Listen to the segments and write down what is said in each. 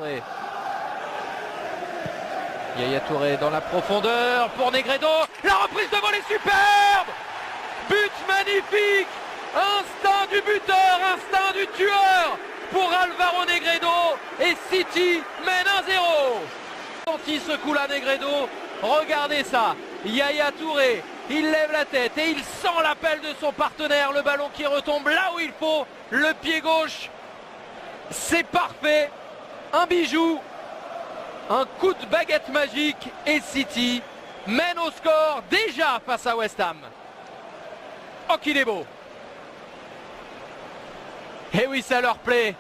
Touré. Yaya Touré dans la profondeur pour Negredo. La reprise de volée superbe. But magnifique. Instinct du buteur, instinct du tueur pour Álvaro Negredo. Et City mène 1-0. Senti ce coup-là Negredo. Regardez ça. Yaya Touré, il lève la tête et il sent l'appel de son partenaire. Le ballon qui retombe là où il faut. Le pied gauche. C'est parfait. Un bijou. Un coup de baguette magique et City mène au score déjà face à West Ham. Oh qu'il est beau. Et oui, ça leur plaît.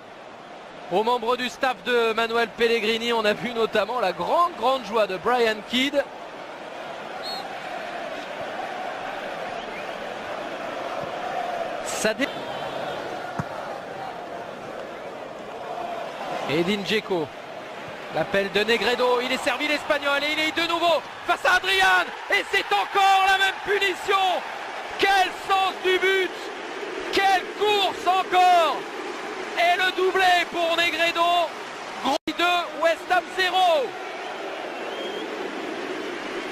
Aux membres du staff de Manuel Pellegrini, on a vu notamment la grande joie de Brian Kidd. Edin Dzeko. L'appel de Negredo, il est servi l'Espagnol et il est de nouveau face à Adrian. Et c'est encore la même punition. Quel sens du but. Quelle course encore. Et le doublé pour Negredo. Grand 2, West Ham 0.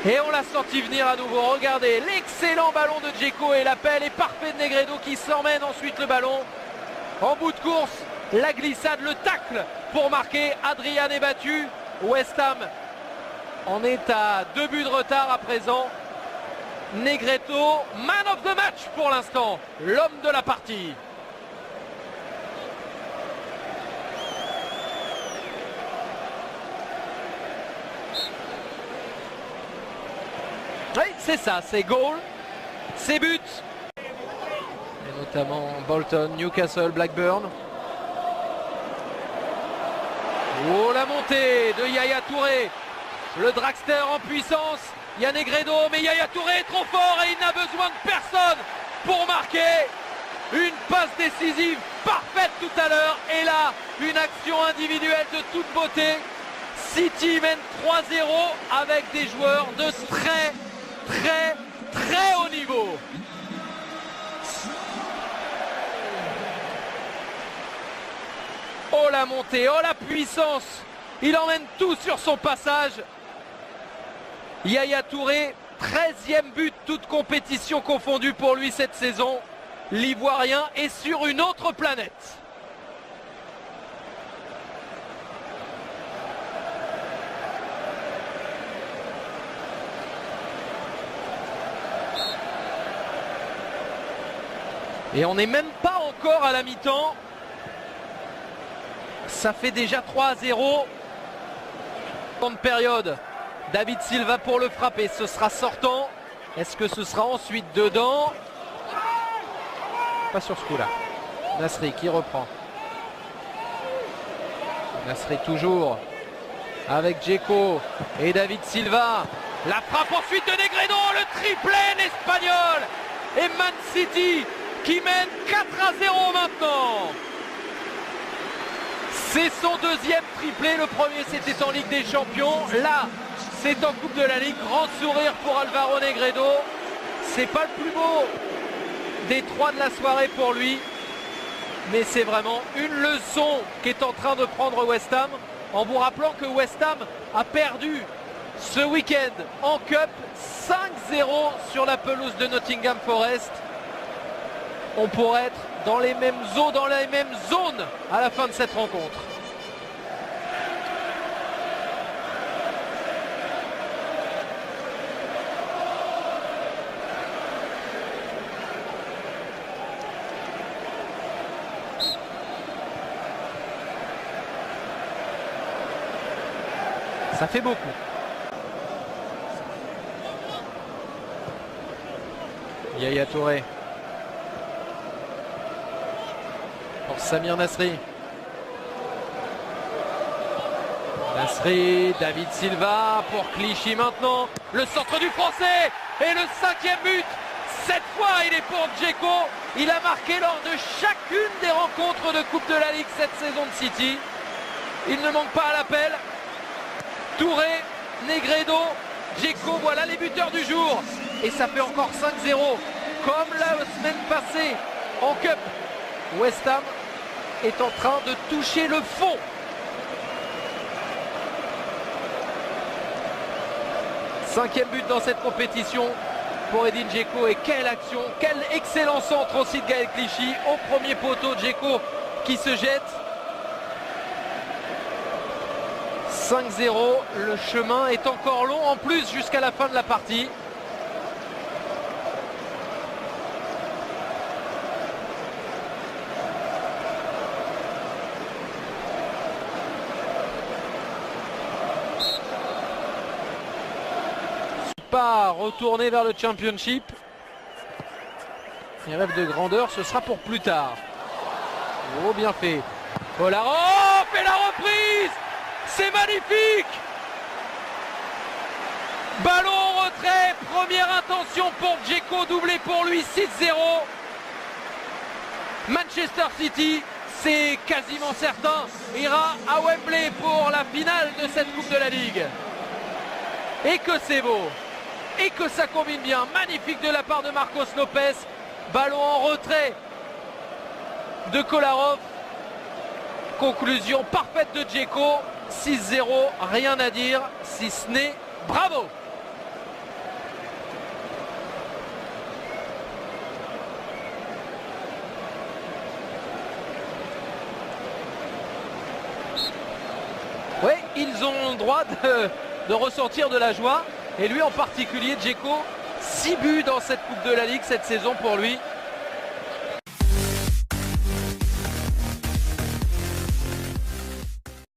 Et on l'a senti venir à nouveau. Regardez l'excellent ballon de Dzeko et l'appel est parfait de Negredo qui s'emmène ensuite le ballon. En bout de course, la glissade, le tacle pour marquer. Adrian est battu. West Ham en est à 2 buts de retard à présent. Negredo, man of the match pour l'instant, l'homme de la partie. Oui, c'est ça, c'est goal, c'est but. Et notamment Bolton, Newcastle, Blackburn. Oh, la montée de Yaya Touré. Le dragster en puissance. Il y a Negredo, mais Yaya Touré est trop fort et il n'a besoin de personne pour marquer. Une passe décisive parfaite tout à l'heure. Et là, une action individuelle de toute beauté. City mène 3-0 avec des joueurs de très haut niveau. Oh la montée, oh la puissance. Il emmène tout sur son passage. Yaya Touré, 13e but, toute compétition confondue pour lui cette saison. L'Ivoirien est sur une autre planète. Et on n'est même pas encore à la mi-temps. Ça fait déjà 3-0. Temps de période. David Silva pour le frapper. Ce sera sortant. Est-ce que ce sera ensuite dedans? Pas sur ce coup-là. Nasri qui reprend. Nasri toujours avec Dzeko et David Silva. La frappe ensuite de Negredo. Le triplé espagnol. Et Man City qui mène 4-0 maintenant. C'est son deuxième triplé. Le premier c'était en Ligue des Champions. Là c'est en Coupe de la Ligue. Grand sourire pour Álvaro Negredo. C'est pas le plus beau des 3 de la soirée pour lui. Mais c'est vraiment une leçon qu'est en train de prendre West Ham. En vous rappelant que West Ham a perdu ce week-end en Cup 5-0 sur la pelouse de Nottingham Forest. On pourrait être dans les mêmes eaux, dans les mêmes zones à la fin de cette rencontre. Ça fait beaucoup. Yaya Touré. Pour Samir Nasri. Nasri, David Silva pour Clichy maintenant. Le centre du Français et le 5e but. Cette fois il est pour Dzeko. Il a marqué lors de chacune des rencontres de Coupe de la Ligue cette saison de City. Il ne manque pas à l'appel. Touré, Negredo, Dzeko, voilà les buteurs du jour. Et ça fait encore 5-0. Comme la semaine passée en Cup. West Ham est en train de toucher le fond. 5e but dans cette compétition pour Edin Dzeko. Et quelle action, quel excellent centre aussi de Gaël Clichy au premier poteau. Dzeko qui se jette. 5-0, le chemin est encore long en plus jusqu'à la fin de la partie. Pas retourner vers le Championship. Les rêves de grandeur, ce sera pour plus tard. Oh, bien fait. Kolarov et la reprise. C'est magnifique. Ballon en retrait. Première intention pour Dzeko. Doublé pour lui. 6-0. Manchester City, c'est quasiment certain, ira à Wembley pour la finale de cette Coupe de la Ligue. Et que c'est beau. Et que ça combine bien. Magnifique de la part de Marcos Lopez. Ballon en retrait de Kolarov. Conclusion parfaite de Dzeko. 6-0, rien à dire si ce n'est bravo. Oui, ils ont le droit de ressentir de la joie. Et lui en particulier, Dzeko, 6 buts dans cette Coupe de la Ligue cette saison pour lui.